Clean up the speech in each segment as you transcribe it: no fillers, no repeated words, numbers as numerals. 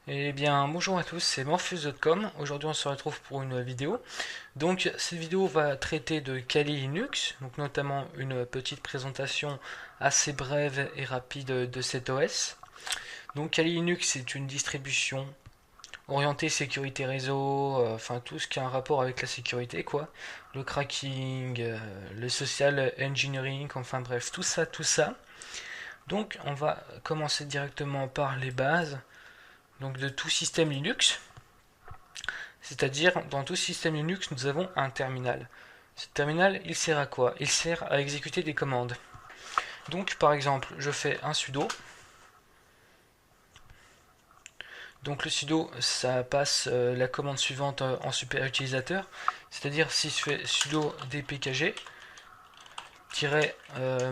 Eh bien, bonjour à tous, c'est Morpheus.com. Aujourd'hui, on se retrouve pour une vidéo. Donc, cette vidéo va traiter de Kali Linux, donc notamment une petite présentation assez brève et rapide de cet OS. Donc, Kali Linux, c'est une distribution orientée sécurité réseau, enfin tout ce qui a un rapport avec la sécurité, quoi. Le cracking, le social engineering, enfin bref, tout ça, tout ça. Donc, on va commencer directement par les bases. Donc de tout système Linux, c'est-à-dire dans tout système Linux, nous avons un terminal. Ce terminal, il sert à quoi? Il sert à exécuter des commandes. Donc par exemple, je fais un sudo. Donc le sudo, ça passe la commande suivante en super utilisateur, c'est-à-dire si je fais sudo dpkg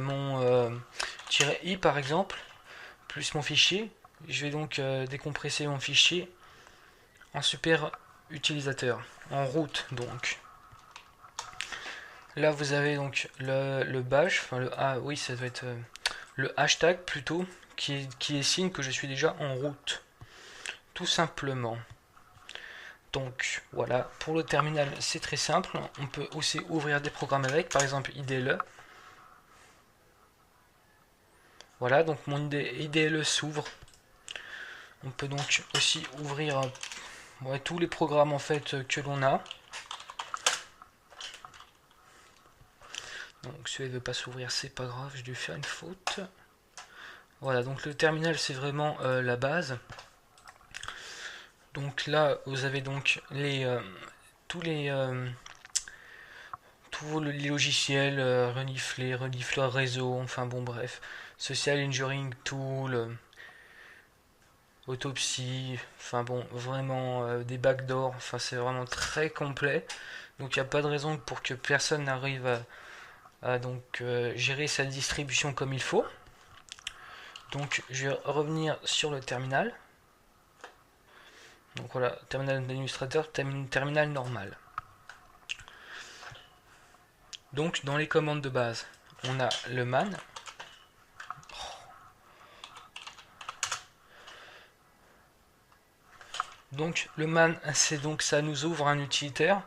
mon -i par exemple, plus mon fichier, je vais donc décompresser mon fichier en super utilisateur, en route donc. Là, vous avez donc le bash, enfin oui, ça doit être le hashtag plutôt, qui est signe que je suis déjà en route, tout simplement. Donc voilà, pour le terminal, c'est très simple. On peut aussi ouvrir des programmes avec, par exemple IDLE. Voilà, donc mon IDLE s'ouvre. On peut donc aussi ouvrir tous les programmes en fait que l'on a. Donc celui-là ne veut pas s'ouvrir, c'est pas grave, j'ai dû faire une faute. Voilà, donc le terminal c'est vraiment la base. Donc là, vous avez donc tous les logiciels renifleur réseau, enfin bon bref, social engineering tool, autopsie, enfin bon vraiment des backdoors, enfin c'est vraiment très complet. Donc il n'y a pas de raison pour que personne n'arrive à donc gérer sa distribution comme il faut. Donc je vais revenir sur le terminal. Donc voilà, terminal d'administrateur, terminal normal. Donc dans les commandes de base, on a le man. Donc le man, c'est donc ça nous ouvre un utilitaire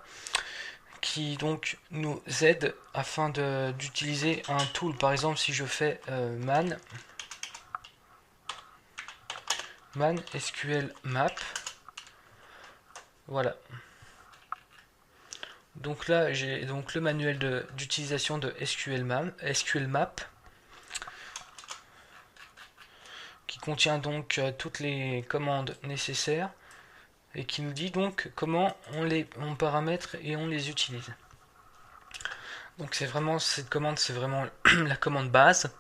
qui donc nous aide afin d'utiliser un tool. Par exemple, si je fais man SQL map, voilà. Donc là, j'ai donc le manuel d'utilisation de SQL map qui contient donc toutes les commandes nécessaires et qui nous dit donc comment on paramètre et on les utilise. Donc c'est vraiment cette commande, c'est vraiment la commande base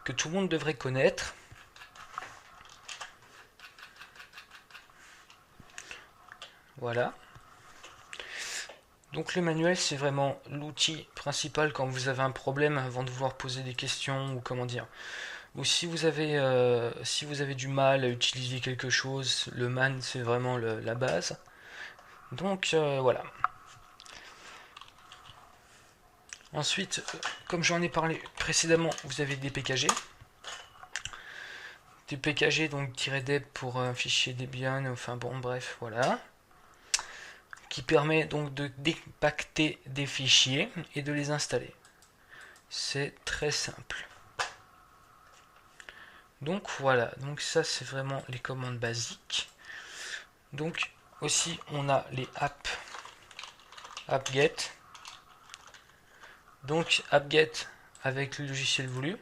que tout le monde devrait connaître. Voilà. Donc le manuel, c'est vraiment l'outil principal quand vous avez un problème avant de vouloir poser des questions ou comment dire. Ou si vous avez du mal à utiliser quelque chose, le man c'est vraiment la base. Donc voilà. Ensuite, comme j'en ai parlé précédemment, vous avez des PKG. Des PKG donc -deb pour un fichier Debian, enfin bon bref, voilà. Qui permet donc de dépacter des fichiers et de les installer. C'est très simple. Donc voilà, donc ça c'est vraiment les commandes basiques. Donc aussi on a les apt-get. Donc apt-get avec le logiciel voulu.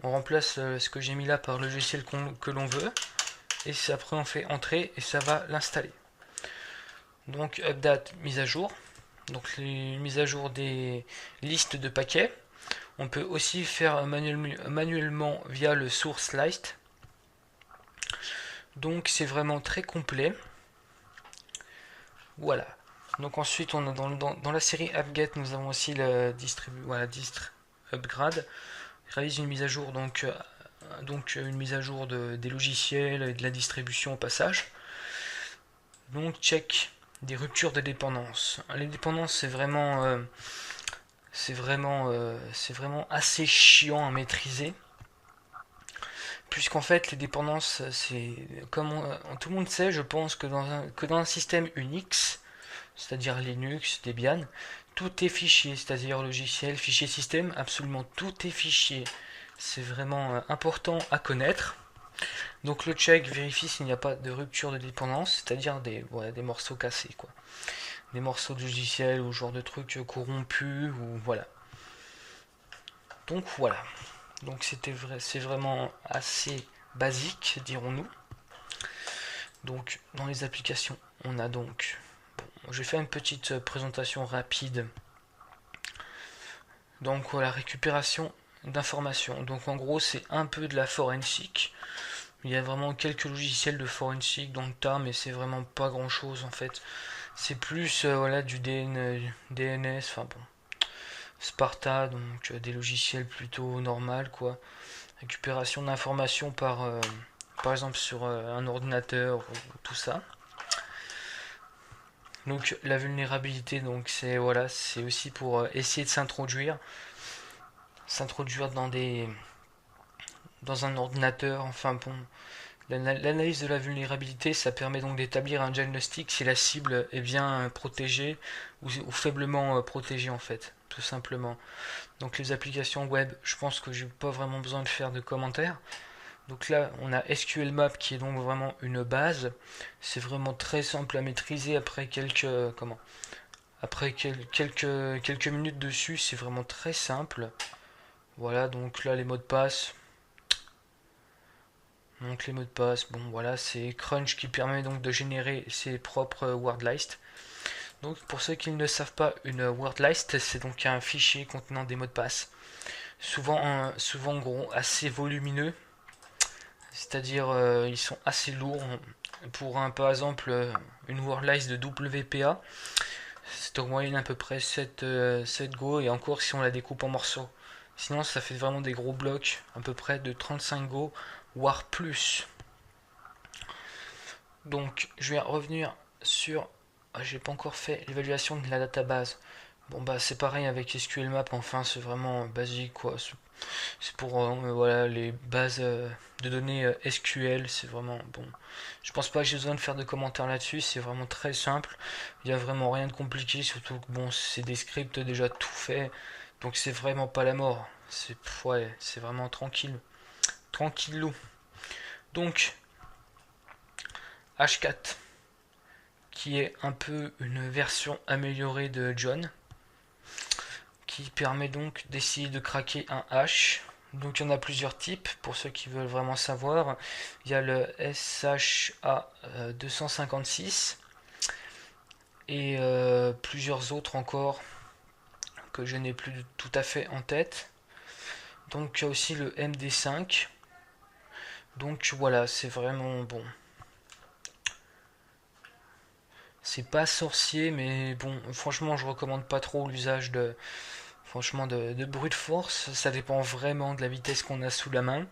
On remplace ce que j'ai mis là par le logiciel que l'on veut. Et après on fait entrer et ça va l'installer. Donc update mise à jour. Donc les mises à jour des listes de paquets. On peut aussi faire manuellement via le source list. Donc c'est vraiment très complet. Voilà. Donc ensuite on a dans la série apt-get nous avons aussi le dist upgrade. Réalise une mise à jour donc une mise à jour des logiciels et de la distribution au passage. Donc check des ruptures de dépendance. Les dépendances c'est vraiment assez chiant à maîtriser puisqu'en fait les dépendances, c'est comme tout le monde sait, je pense que dans un système Unix, c'est-à-dire Linux, Debian, tout est fichier, c'est-à-dire logiciel, fichier système, absolument tout est fichier. C'est vraiment important à connaître. Donc le check vérifie s'il n'y a pas de rupture de dépendance, c'est-à-dire des morceaux cassés, quoi. Des morceaux de logiciel ou genre de trucs corrompus, ou voilà. Donc voilà. Donc c'est vraiment assez basique, dirons-nous. Donc dans les applications, on a donc... Bon, je vais faire une petite présentation rapide. Donc voilà, récupération d'informations. Donc en gros, c'est un peu de la forensique. Il y a vraiment quelques logiciels de forensique dans le tas, mais c'est vraiment pas grand chose en fait. C'est plus voilà, du DNS, enfin bon, Sparta, donc des logiciels plutôt normaux quoi. Récupération d'informations par exemple sur un ordinateur ou tout ça. Donc la vulnérabilité, donc c'est voilà, c'est aussi pour essayer de s'introduire dans un ordinateur. Enfin bon, l'analyse de la vulnérabilité, ça permet donc d'établir un diagnostic si la cible est bien protégée ou faiblement protégée en fait, tout simplement. Donc les applications web, je pense que j'ai pas vraiment besoin de faire de commentaires. Donc là, on a SQL Map qui est donc vraiment une base. C'est vraiment très simple à maîtriser après quelques minutes dessus, c'est vraiment très simple. Voilà, donc là les mots de passe. Donc les mots de passe, bon voilà, c'est Crunch qui permet donc de générer ses propres word lists. Donc pour ceux qui ne savent pas, une word list, c'est donc un fichier contenant des mots de passe. Souvent gros, assez volumineux. C'est-à-dire ils sont assez lourds. Pour par exemple une word list de WPA, c'est en moyenne à peu près 7 Go, et encore si on la découpe en morceaux. Sinon ça fait vraiment des gros blocs, à peu près de 35 Go, voire plus. Donc je vais revenir sur... J'ai pas encore fait l'évaluation de la database. Bon bah c'est pareil avec SQL Map, enfin c'est vraiment basique quoi. C'est pour voilà, les bases de données SQL, c'est vraiment bon. Je pense pas que j'ai besoin de faire de commentaires là-dessus, c'est vraiment très simple. Il n'y a vraiment rien de compliqué, surtout que bon, c'est des scripts déjà tout faits, donc c'est vraiment pas la mort. C'est vraiment tranquille, tranquillou. Donc H4, qui est un peu une version améliorée de John, qui permet donc d'essayer de craquer un hash. Donc il y en a plusieurs types pour ceux qui veulent vraiment savoir. Il y a le SHA 256 et plusieurs autres encore que je n'ai plus tout à fait en tête. Donc il y a aussi le MD5. Donc voilà, c'est vraiment bon. C'est pas sorcier, mais bon, franchement, je recommande pas trop l'usage de brute force. Ça dépend vraiment de la vitesse qu'on a sous la main.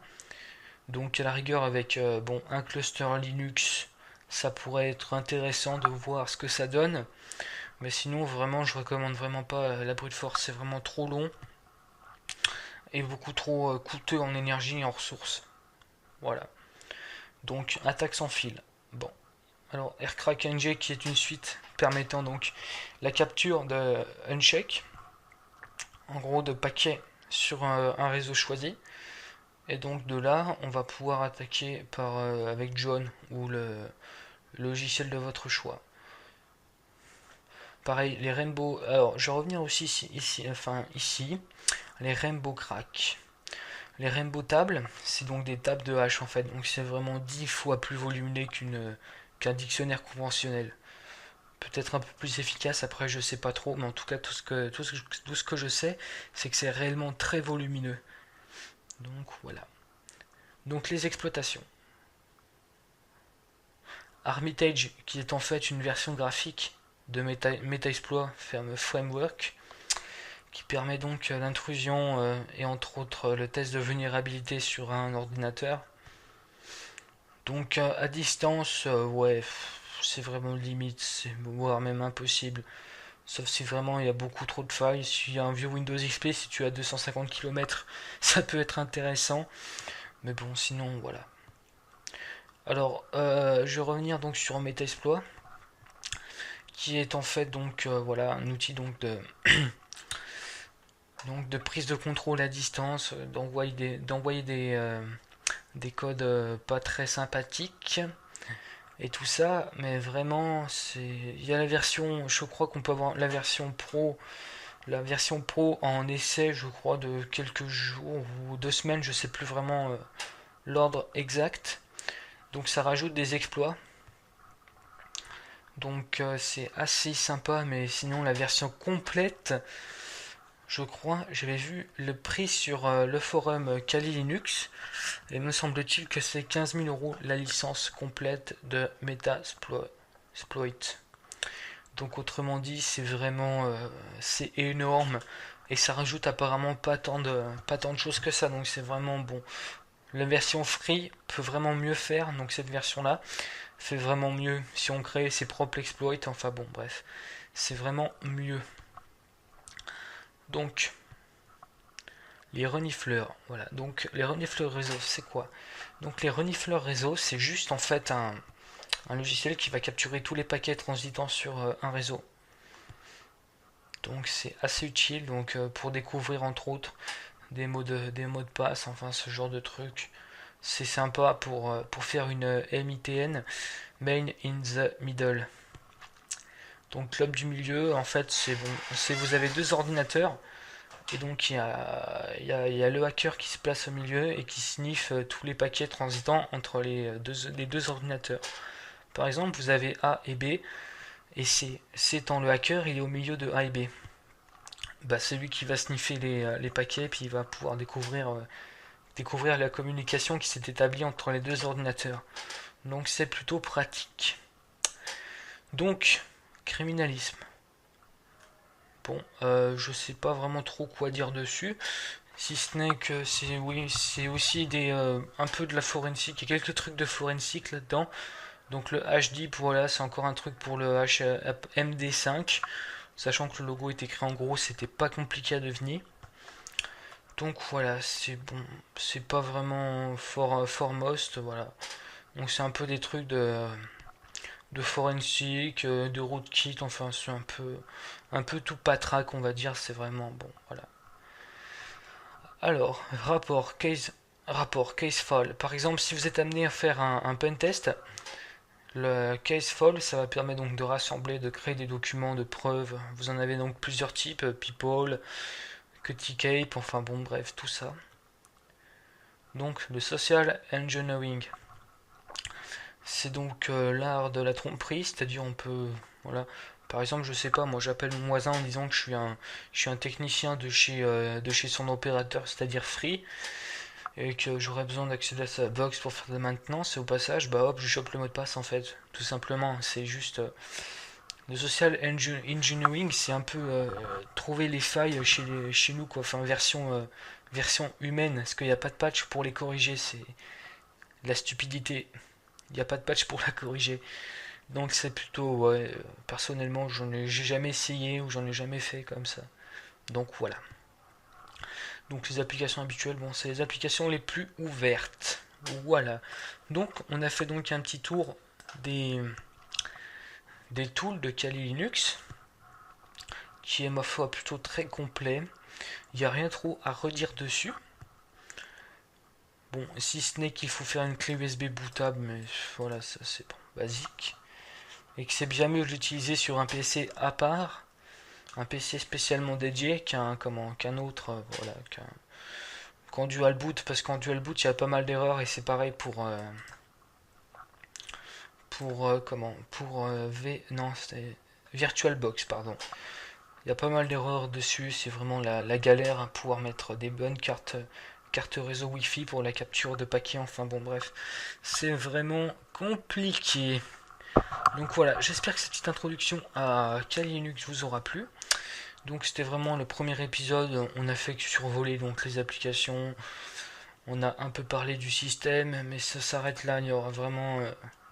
Donc à la rigueur avec bon, un cluster Linux, ça pourrait être intéressant de voir ce que ça donne. Mais sinon vraiment je recommande vraiment pas la brute force, c'est vraiment trop long et beaucoup trop coûteux en énergie et en ressources. Voilà. Donc attaque sans fil. Bon. Alors Aircrack NG qui est une suite permettant donc la capture de uncheck, en gros de paquets sur un réseau choisi. Et donc de là, on va pouvoir attaquer avec John ou le logiciel de votre choix. Pareil, les Rainbow... Alors, je vais revenir aussi ici, les Rainbow Crack. Les Rainbow tables, c'est donc des tables de hash en fait. Donc c'est vraiment 10 fois plus volumineux qu'un dictionnaire conventionnel. Peut-être un peu plus efficace, après je sais pas trop, mais en tout cas tout ce que je sais, c'est que c'est réellement très volumineux. Donc voilà. Donc les exploitations. Armitage, qui est en fait une version graphique de Metaexploit Framework, qui permet donc l'intrusion et entre autres le test de vulnérabilité sur un ordinateur. Donc à distance, ouais, c'est vraiment limite, voire même impossible. Sauf si vraiment il y a beaucoup trop de failles. S'il y a un vieux Windows XP, si tu as 250 km, ça peut être intéressant. Mais bon, sinon, voilà. Alors, je vais revenir donc sur Metasploit, qui est en fait donc voilà un outil donc de prise de contrôle à distance, d'envoyer des codes pas très sympathiques et tout ça, mais vraiment il y a la version, je crois qu'on peut avoir la version pro en essai, je crois de quelques jours ou 2 semaines, je sais plus vraiment l'ordre exact. Donc ça rajoute des exploits. Donc c'est assez sympa, mais sinon la version complète, je crois, j'avais vu le prix sur le forum Kali Linux, et me semble-t-il que c'est 15 000 euros la licence complète de Metasploit. Donc autrement dit, c'est vraiment c'est énorme, et ça rajoute apparemment pas tant de choses que ça, donc c'est vraiment bon. La version free peut vraiment mieux faire, donc cette version-là fait vraiment mieux si on crée ses propres exploits, enfin bon, bref, c'est vraiment mieux. Donc, les renifleurs, voilà. Donc, les renifleurs réseau, c'est quoi? Donc, les renifleurs réseau, c'est juste en fait un logiciel qui va capturer tous les paquets transitant sur un réseau. Donc, c'est assez utile donc, pour découvrir entre autres des mots de passe, enfin ce genre de trucs. C'est sympa pour faire une MITN, Main in the Middle. Donc, club du milieu, en fait, c'est bon. Vous avez deux ordinateurs. Et donc il y a le hacker qui se place au milieu et qui sniffe tous les paquets transitant entre les deux ordinateurs. Par exemple, vous avez A et B, et C. C étant le hacker, il est au milieu de A et B. Bah, c'est lui qui va sniffer les paquets, puis il va pouvoir découvrir la communication qui s'est établie entre les deux ordinateurs. Donc c'est plutôt pratique. Donc, criminalisme. Bon, je sais pas vraiment trop quoi dire dessus. Si ce n'est que c'est aussi un peu de la forensique, il y a quelques trucs de forensique là-dedans. Donc le HDIP, voilà, c'est encore un truc pour le MD5, sachant que le logo était écrit en gros, c'était pas compliqué à devenir. Donc voilà, c'est bon, c'est pas vraiment foremost, voilà. Donc c'est un peu des trucs de forensique, de rootkit, enfin c'est un peu tout patraque, on va dire, c'est vraiment bon, voilà. Alors, rapport case fall. Par exemple, si vous êtes amené à faire un pen test, le case fall, ça va permettre donc de rassembler, de créer des documents de preuves. Vous en avez donc plusieurs types, people, Cuticape, enfin bon, bref, tout ça. Donc, le social engineering, c'est donc l'art de la tromperie, c'est-à-dire on peut, voilà. Par exemple, je sais pas, moi j'appelle mon voisin en disant que je suis un technicien de chez son opérateur, c'est-à-dire Free, et que j'aurais besoin d'accéder à sa box pour faire de la maintenance, et au passage, bah hop, je chope le mot de passe en fait, tout simplement. C'est juste. Le social engineering, c'est un peu trouver les failles chez nous, quoi. Enfin, version humaine, parce qu'il n'y a pas de patch pour les corriger, c'est de la stupidité. Il n'y a pas de patch pour la corriger. Donc c'est plutôt, ouais, personnellement, j'ai jamais essayé ou j'en ai jamais fait comme ça. Donc voilà. Donc les applications habituelles, bon, c'est les applications les plus ouvertes. Voilà. Donc on a fait donc un petit tour des, des tools de Kali Linux, qui est ma foi plutôt très complet. Il n'y a rien trop à redire dessus. Bon, si ce n'est qu'il faut faire une clé USB bootable, mais voilà, ça c'est bon, basique. Et que c'est bien mieux de l'utiliser sur un PC à part, un PC spécialement dédié qu'un autre, voilà, qu'en dual boot, parce qu'en dual boot il y a pas mal d'erreurs et c'est pareil non, c'était VirtualBox, pardon. Il y a pas mal d'erreurs dessus, c'est vraiment la galère à pouvoir mettre des bonnes cartes réseau Wi-Fi pour la capture de paquets, enfin bon bref, c'est vraiment compliqué. Donc voilà, j'espère que cette petite introduction à Kali Linux vous aura plu. Donc c'était vraiment le premier épisode, on a fait que survoler donc les applications, on a un peu parlé du système, mais ça s'arrête là, il y aura vraiment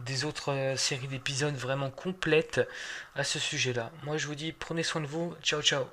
des autres séries d'épisodes vraiment complètes à ce sujet-là. Moi je vous dis prenez soin de vous, ciao ciao.